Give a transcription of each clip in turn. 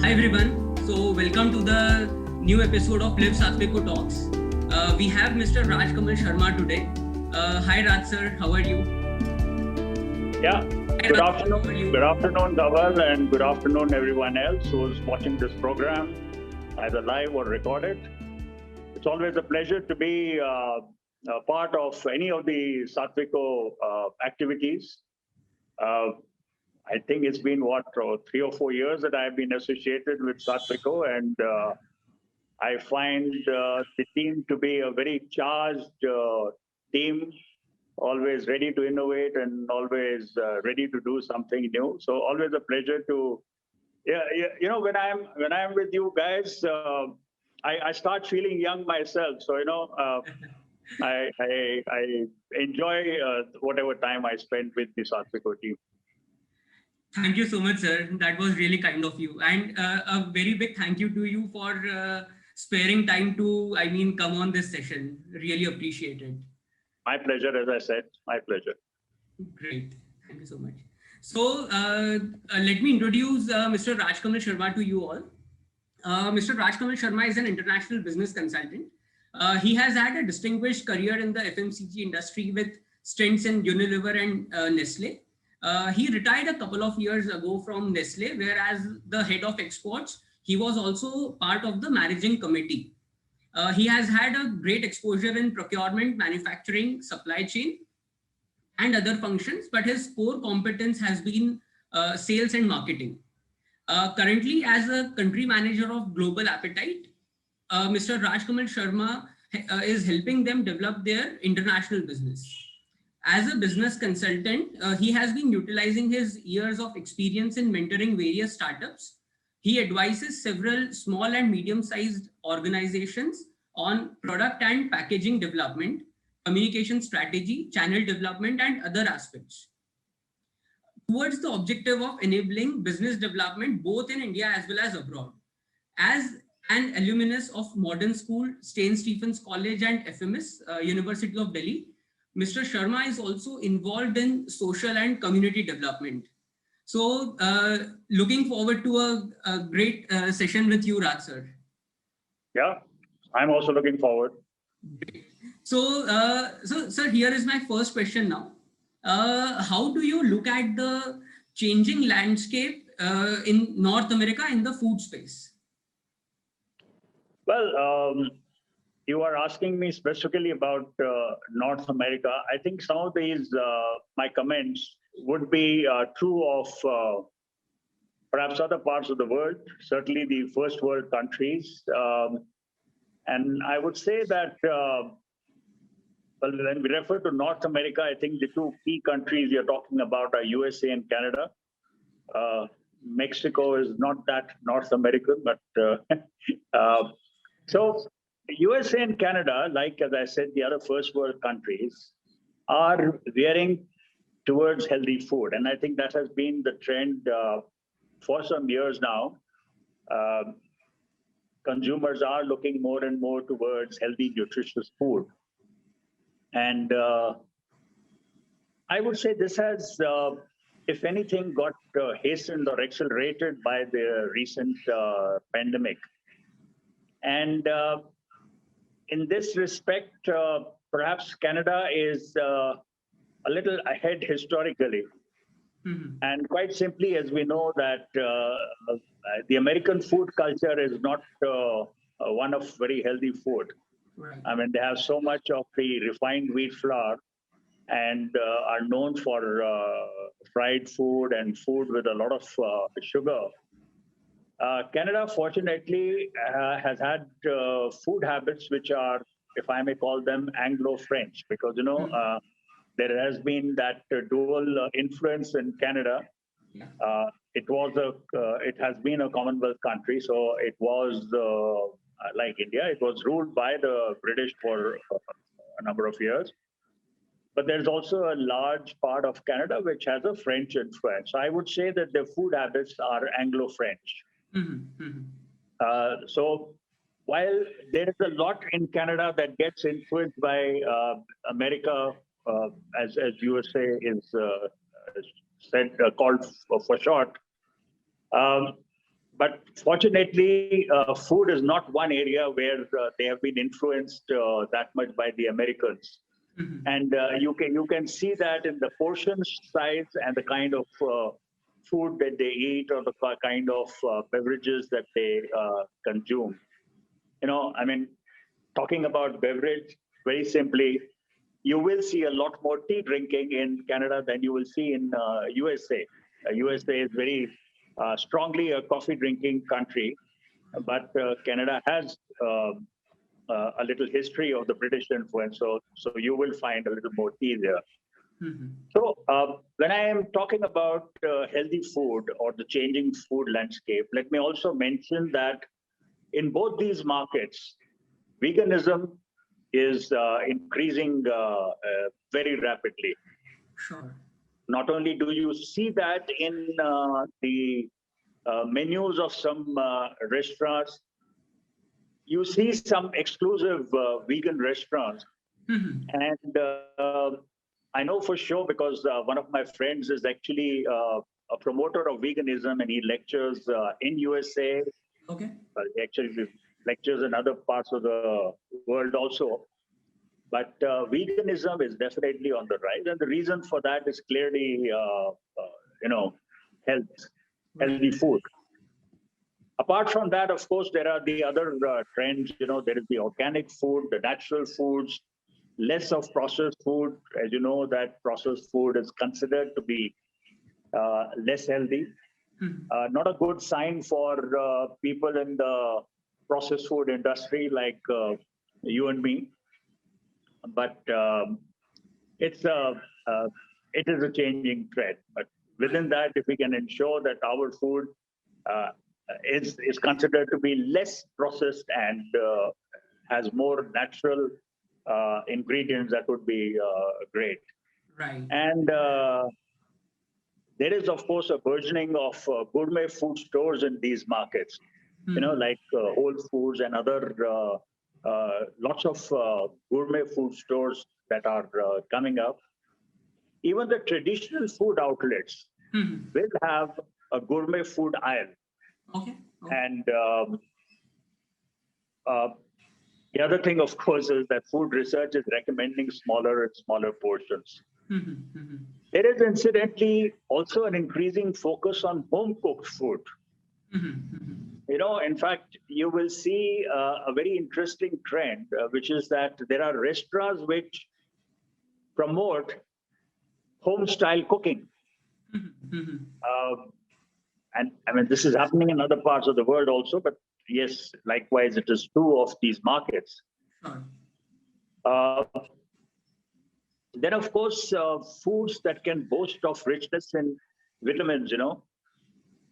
everyone. So welcome to the new episode of Liv Sattviko Talks. We have Mr. Rajkamal Sharma today. Hi Raj sir, how are you? Yeah, good afternoon. Good afternoon, Dhaval, and good afternoon, everyone else who's watching this program, either live or recorded. It's always a pleasure to be a part of any of the Sattviko activities. I think it's been 3 or 4 years that I've been associated with Sattviko, and I find the team to be a very charged team, always ready to innovate and always ready to do something new. So always a pleasure to, when I'm with you guys, I start feeling young myself. So I enjoy whatever time I spend with the Sattviko team. Thank you so much, sir. That was really kind of you. And a very big thank you to you for sparing time to, come on this session. Really appreciate it. My pleasure, as I said, my pleasure. Great. Thank you so much. So let me introduce Mr. Rajkamal Sharma to you all. Mr. Rajkamal Sharma is an international business consultant. He has had a distinguished career in the FMCG industry with stints in Unilever and Nestle. He retired a couple of years ago from Nestle, where as the head of exports, he was also part of the managing committee. He has had a great exposure in procurement, manufacturing, supply chain, and other functions, but his core competence has been sales and marketing. Currently, as a country manager of Global Apoetite, Mr. Rajkamal Sharma is helping them develop their international business. As a business consultant, he has been utilizing his years of experience in mentoring various startups. He advises several small and medium-sized organizations on product and packaging development, communication strategy, channel development, and other aspects, towards the objective of enabling business development both in India as well as abroad. As an alumnus of Modern School, St. Stephen's College, and FMS, University of Delhi, Mr. Sharma is also involved in social and community development. So looking forward to a great session with you, Raj sir. Yeah, I'm also looking forward. So, sir, here is my first question now. How do you look at the changing landscape in North America in the food space? Well, you are asking me specifically about North America. I think some of these, my comments would be true of perhaps other parts of the world, certainly the first world countries. And I would say that, well, when we refer to North America, I think the two key countries you're talking about are USA and Canada. Mexico is not that North American, but so USA and Canada, like as I said, the other first world countries are veering towards healthy food. And I think that has been the trend for some years now. Consumers are looking more and more towards healthy, nutritious food. And I would say this has, if anything, got hastened or accelerated by the recent pandemic. And in this respect, perhaps Canada is a little ahead historically. Mm-hmm. And quite simply, as we know that the American food culture is not one of very healthy food. Right. I mean, they have so much of the refined wheat flour and are known for fried food and food with a lot of sugar. Canada, fortunately, has had food habits which are, if I may call them, Anglo-French, because, there has been that dual influence in Canada. It has been a Commonwealth country, so it was like India. It was ruled by the British for a number of years. But there's also a large part of Canada which has a French influence. So I would say that their food habits are Anglo-French. Mm-hmm. Mm-hmm. So while there is a lot in Canada that gets influenced by America, as USA is said, called for short, but fortunately, food is not one area where they have been influenced that much by the Americans. Mhm. And you can see that in the portion size and the kind of food that they eat or the kind of beverages that they consume. I mean, talking about beverage, very simply, you will see a lot more tea drinking in Canada than you will see in USA. USA is very strongly a coffee drinking country, but Canada has a little history of the British influence, so you will find a little more tea there. Mhm. So when I am talking about healthy food or the changing food landscape, let me also mention that in both these markets, veganism is increasing very rapidly. Sure. Not only do you see that in the menus of some restaurants, you see some exclusive vegan restaurants. Mhm. And I know for sure because one of my friends is actually a promoter of veganism, and he lectures in USA. Okay. He actually lectures in other parts of the world also. But veganism is definitely on the rise, and the reason for that is clearly, health, Right. healthy food. Apart from that, of course, there are the other trends. There is the organic food, the natural foods, less of processed food. As you know, that processed food is considered to be less healthy. Mhm. Not a good sign for people in the processed food industry like you and me. But it's a it is a changing trend. But within Right. that, if we can ensure that our food uh, is considered to be less processed and has more natural ingredients, that would be great. Right. And there is, of course, a burgeoning of gourmet food stores in these markets. Mhm. Like Whole Foods and other lots of gourmet food stores that are coming up. Even the traditional food outlets Mhm. will have a gourmet food aisle. Okay. Okay. And uh, the other thing, of course, is that food research is recommending smaller and smaller portions. Mhm. Mhm. There is incidentally also an increasing focus on home cooked food. Mhm. Mhm. In fact, you will see a very interesting trend, which is that there are restaurants which promote home style cooking. Mhm. Mhm. Um, and I mean, this is happening in other parts of the world also, but yes, likewise, it is true of these markets. Sure. Uh, then, of course, foods that can boast of richness in vitamins,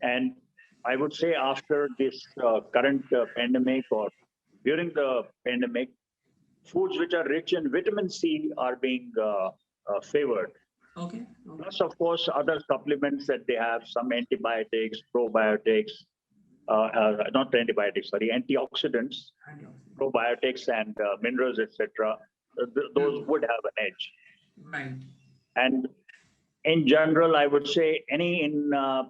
and I would say after this current pandemic or during the pandemic, foods which are rich in vitamin C are being favored. Okay. Okay. Plus, of course, other supplements that they have, some antibiotics, probiotics, not antibiotics, sorry, antioxidants, Antioxidant. probiotics, and minerals, etc. Those Mhm. would have an edge. Right. And in general, I would say any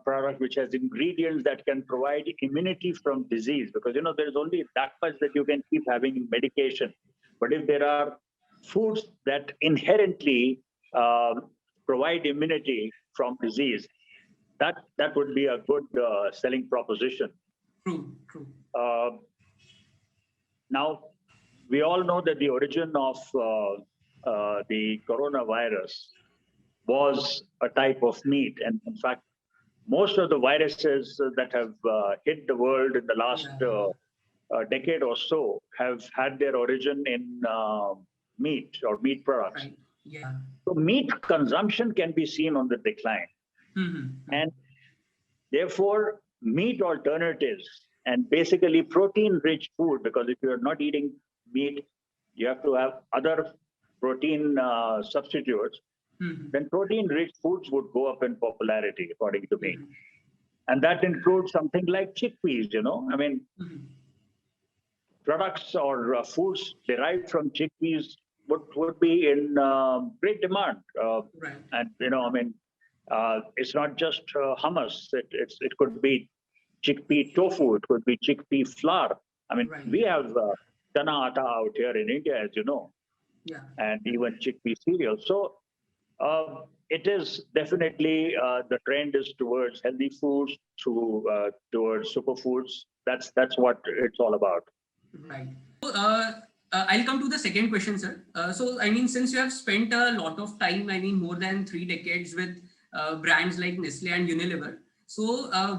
product which has ingredients that can provide immunity from disease, because there's only that much that you can keep having medication. But if there are foods that inherently uh, provide immunity from disease, that would be a good selling proposition. True. True. Uh, Now, we all know that the origin of the coronavirus was a type of meat. And in fact, most of the viruses that have hit the world in the last Yeah. decade or so have had their origin in meat or meat products. Right. Yeah. So meat consumption can be seen on the decline. Mhm. And therefore, meat alternatives and basically protein rich food, because if you're not eating meat, you have to have other protein substitutes, Mhm. then protein rich foods would go up in popularity, according to me. Mhm. And that includes something like chickpeas, I mean, Mhm. products or foods derived from chickpeas would be in great demand. Right. And, I mean, it's not just hummus, it could be chickpea tofu, it could be chickpea flour. I mean, Right. we have chana atta out here in India, as you know, Yeah. and even chickpea cereal. So it is definitely the trend is towards healthy foods, towards superfoods. That's what it's all about. Right. So, I'll come to the second question, sir. So, I mean, since you have spent a lot of time, I mean, more than 3 decades with brands like Nestle and Unilever. So,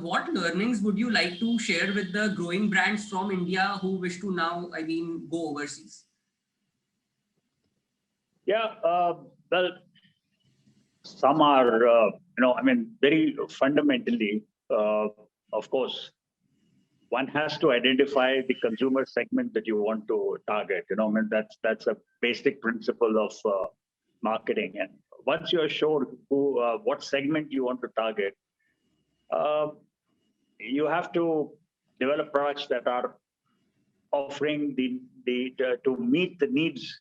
what learnings would you like to share with the growing brands from India who wish to now, I mean, go overseas? Yeah, well, some are, I mean, very fundamentally, of course, one has to identify the consumer segment that you want to target. I mean, that's a basic principle of marketing. And once you're sure what segment you want to target, uh, you have to develop products that are offering to meet the needs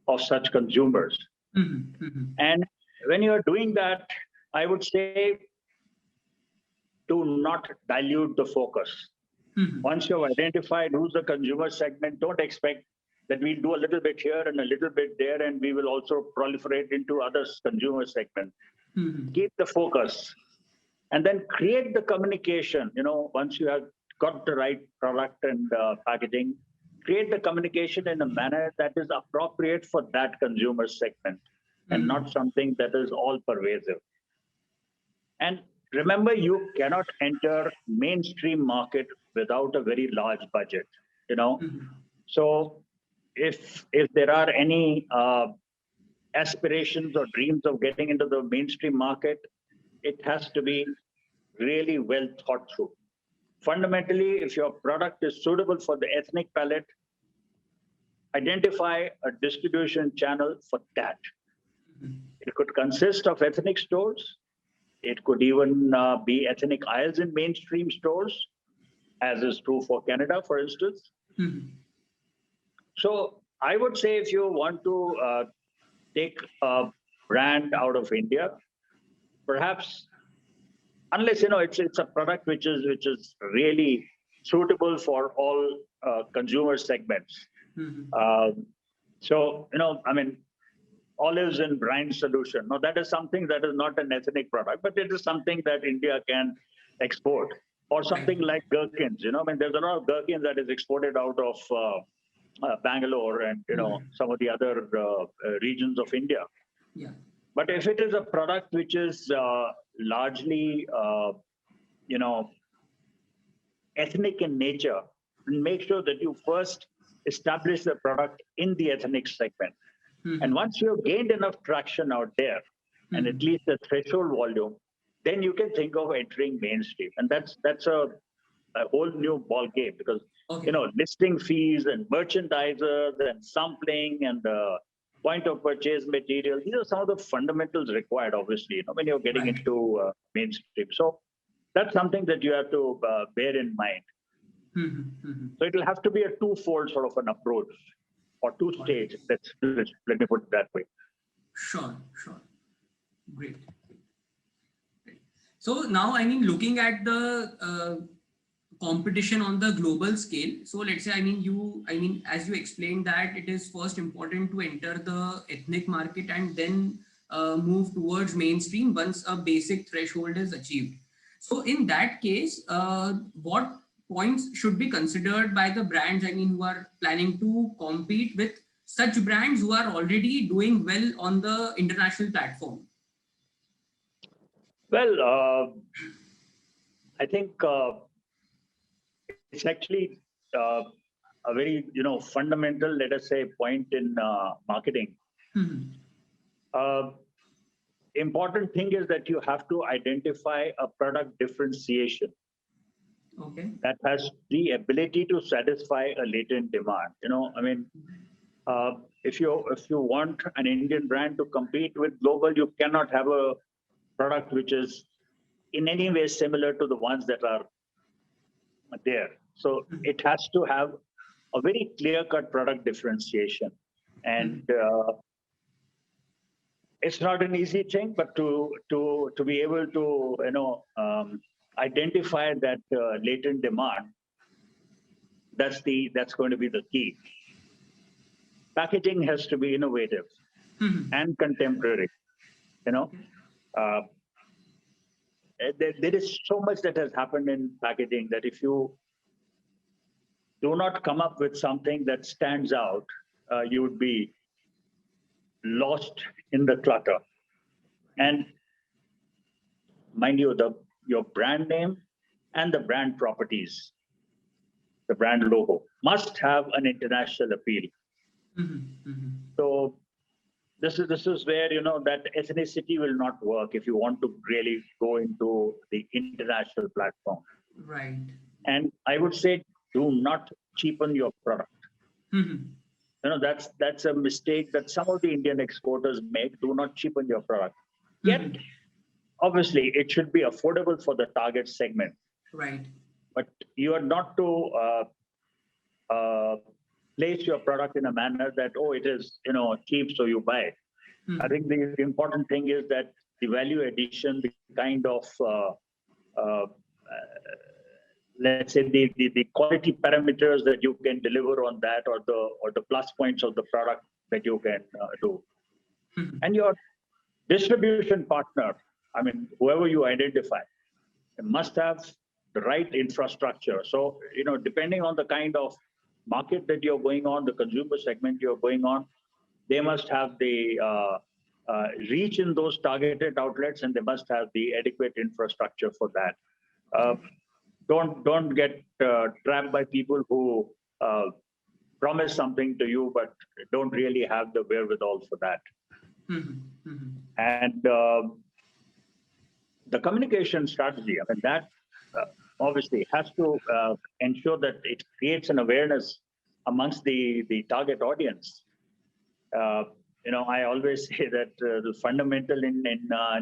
of such consumers. Mm-hmm, mm-hmm. And when you're doing that, I would say to not dilute the focus. Mm-hmm. Once you've identified who's the consumer segment, don't expect that we'll do a little bit here and a little bit there, and we will also proliferate into other consumer segments. Mm-hmm. Keep the focus and then create the communication. Once you have got the right product and packaging, create the communication in a manner that is appropriate for that consumer segment and Mm-hmm. not something that is all pervasive. And remember, you cannot enter mainstream market without a very large budget. You know, Mm-hmm. so if there are any aspirations or dreams of getting into the mainstream market, it has to be really well thought through. Fundamentally, if your product is suitable for the ethnic palate, identify a distribution channel for that. It could consist of ethnic stores. It could even be ethnic aisles in mainstream stores, as is true for Canada, for instance. Mm-hmm. So I would say if you want to take a brand out of India, perhaps unless it's a product which is really suitable for all consumer segments. Mm-hmm. So I mean, olives in brine solution. Now that is something that is not an ethnic product, but it is something that India can export. Or Right. something like gherkins. I mean, there's a lot of gherkins that is exported out of Bangalore and Mm-hmm. some of the other regions of India. Yeah. But if it is a product which is largely, you know, ethnic in nature, make sure that you first establish the product in the ethnic segment. And Mm-hmm. once you have gained enough traction out there, and at Mm-hmm. least the threshold volume, then you can think of entering mainstream. And that's a whole new ball game because Okay. listing fees and merchandisers and sampling and point of purchase material. These are some of the fundamentals required, obviously, when you're getting Right. into mainstream. So that's something that you have to bear in mind. Mm-hmm. Mm-hmm. So it'll have to be a twofold sort of an approach or two Got it. stage. Let me put it that way. Sure. Sure. Great. So now, I mean, looking at the competition on the global scale. So let's say, as you explained that it is first important to enter the ethnic market and then move towards mainstream once a basic threshold is achieved. So in that case, what points should be considered by the brands, who are planning to compete with such brands who are already doing well on the international platform? Well, I think it's actually a very fundamental, let us say, point in marketing. Mhm. Uh, Important thing is that you have to identify a product differentiation Okay. that has the ability to satisfy a latent demand. I mean, if you want an Indian brand to compete with global, you cannot have a product which is in any way similar to the ones that are there. So it has to have a very clear-cut product differentiation, and it's not an easy thing, but to be able to identify that latent demand, that's going to be the key. Packaging has to be innovative and contemporary. You know, uh, there is so much that has happened in packaging that if you do not come up with something that stands out, you would be lost in the clutter. And mind you, your brand name and the brand properties, the brand logo, must have an international appeal. So this is where that ethnicity will not work if you want to really go into the international platform. Right. And I would say, do not cheapen your product. That's a mistake that some of the Indian exporters make. Do not cheapen your product. Yet, obviously, it should be affordable for the target segment. Right. But you are not to place your product in a manner that, oh, it is cheap, so you buy it. I think the important thing is that the value addition, the kind of let's say the quality parameters that you can deliver on that, or the plus points of the product that you can do, and your distribution partner, I mean, whoever you identify, must have the right infrastructure. So depending on the kind of market that you're going on, the consumer segment you're going on, they must have the reach in those targeted outlets, and they must have the adequate infrastructure for that. Don't get trapped by people who promise something to you but don't really have the wherewithal for that. And the communication strategy, I mean, that obviously has to ensure that it creates an awareness amongst the target audience. I always say that the fundamental in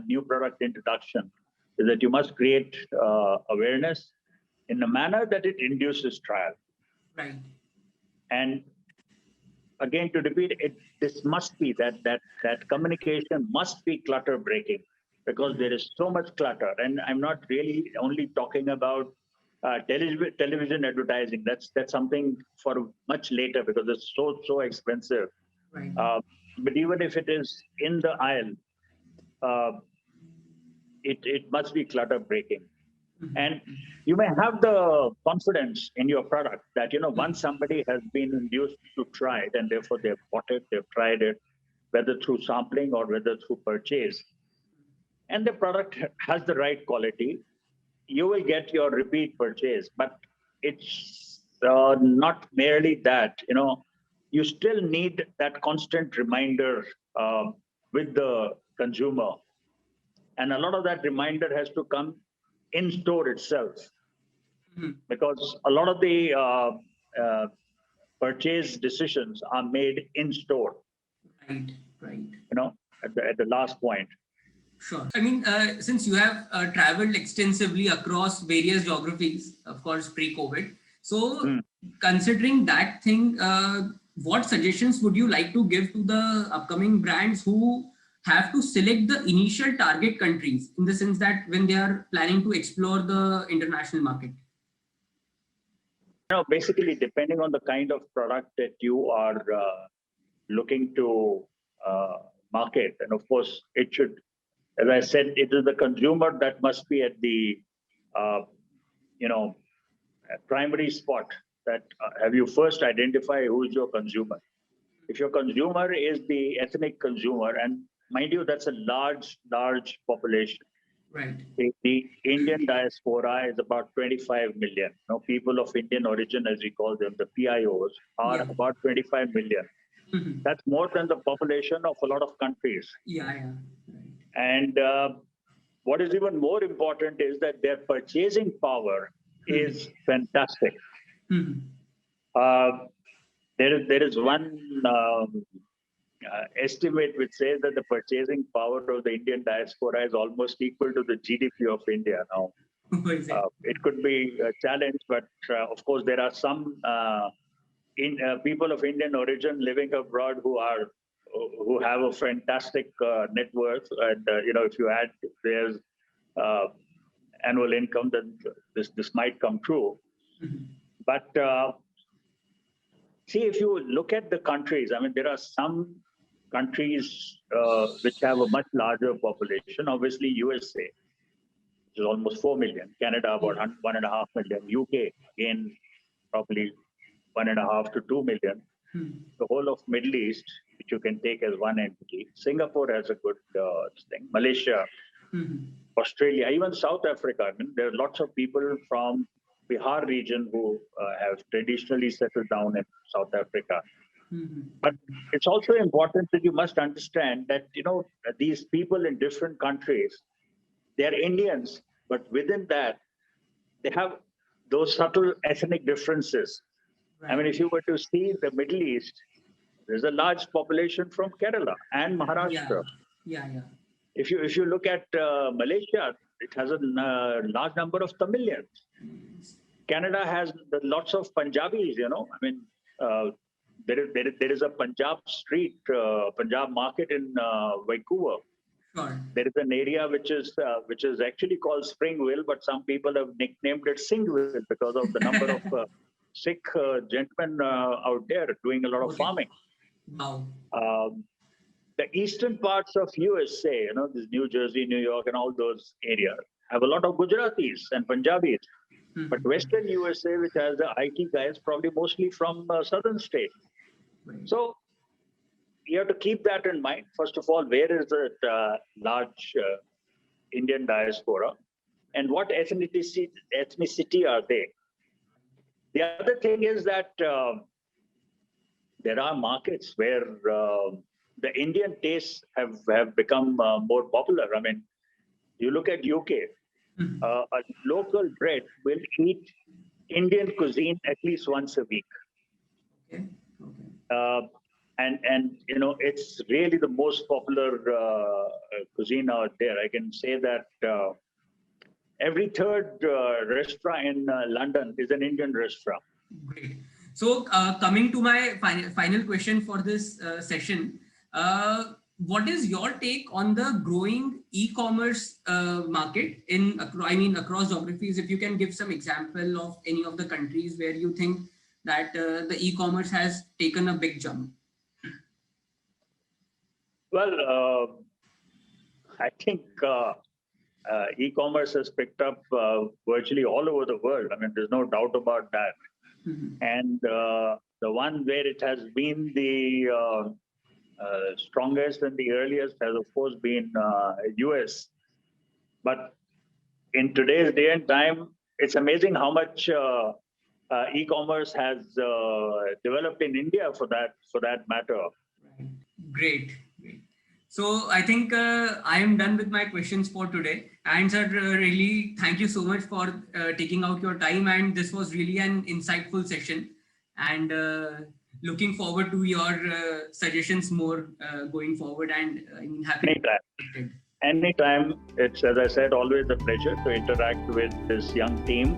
new product introduction is that you must create awareness in a manner that it induces trial. Right. And again, to repeat it, this must be that communication must be clutter breaking, because there is so much clutter. And I'm not really only talking about television advertising. That's something for much later, because it's so expensive. Right. But even if it is in the aisle, it must be clutter breaking. And you may have the confidence in your product that, once somebody has been induced to try it, and therefore they've bought it, they've tried it, whether through sampling or whether through purchase, and the product has the right quality, you will get your repeat purchase. But it's not merely that, you still need that constant reminder with the consumer. And a lot of that reminder has to come in store itself, because a lot of the purchase decisions are made in store. Right. At the last point. Sure. I mean, since you have traveled extensively across various geographies, of course, pre-COVID. So considering that thing, what suggestions would you like to give to the upcoming brands who have to select the initial target countries, in the sense that when they are planning to explore the international market? Basically, depending on the kind of product that you are looking to market, and of course, it should, as I said, it is the consumer that must be at the primary spot. That have you first identify who is your consumer. If your consumer is the ethnic consumer, and mind you, that's a large population. Right. The Indian diaspora is about 25 million. People of Indian origin, as we call them, the PIOs, are about 25 million. That's more than the population of a lot of countries. Yeah. Right. And what is even more important is that their purchasing power is fantastic. There is one estimate which says that the purchasing power of the Indian diaspora is almost equal to the GDP of India now. It could be a challenge, but of course there are some people of Indian origin living abroad who have a fantastic net worth, and if you add theirs annual income, then this might come true. Mhm. But see, if you look at the countries, I mean, there are some countries which have a much larger population. Obviously, USA, which is almost 4 million. Canada, about 1.5 million. UK, again, probably 1.5 to 2 million. Mhm. The whole of Middle East, which you can take as one entity. Singapore has a good thing. Malaysia, Mhm. Australia, even South Africa. I mean, there are lots of people from Bihar region who have traditionally settled down in South Africa. Mhm. But it's also important that you must understand that, these people in different countries, they're Indians, but within that, they have those subtle ethnic differences. I mean, Right. if you were to see the Middle East, there's a large population from Kerala and Yeah. Maharashtra. Yeah. If you look at Malaysia, it has a large number of Tamilians. Canada has lots of Punjabis. I mean, there is a Punjab street, Punjab market in Vancouver. Sure. There is an area which is actually called Springville, but some people have nicknamed it Singville because of the number of Sikh gentlemen out there doing a lot of Okay. farming. Wow. The eastern parts of USA, this New Jersey, New York, and all those areas have a lot of Gujaratis and Punjabis. But Mhm. Western USA, which has the IT guys, probably mostly from southern states. Right. So you have to keep that in mind. First of all, where is the large Indian diaspora, and what ethnicity are they? The other thing is that there are markets where the Indian tastes have become more popular. I mean, you look at UK, Mhm. a local Brit will eat Indian cuisine at least once a week. Okay. Okay. And it's really the most popular cuisine out there. I can say that every third restaurant in London is an Indian restaurant. Great. So, coming to my final question for this session, what is your take on the growing e-commerce market across geographies? If you can give some example of any of the countries where you think that the e-commerce has taken a big jump. Well, I think e-commerce has picked up virtually all over the world. I mean, there's no doubt about that. Mhm. And the one where it has been the strongest and the earliest has, of course, been US. But in today's day and time, it's amazing how much e-commerce has developed in India for that matter. Right. Great. Great. So I think I am done with my questions for today. And sir, really thank you so much for taking out your time. And this was really an insightful session. And looking forward to your suggestions more going forward. And I mean, happy. Anytime. Anytime. It's, as I said, always a pleasure to interact with this young team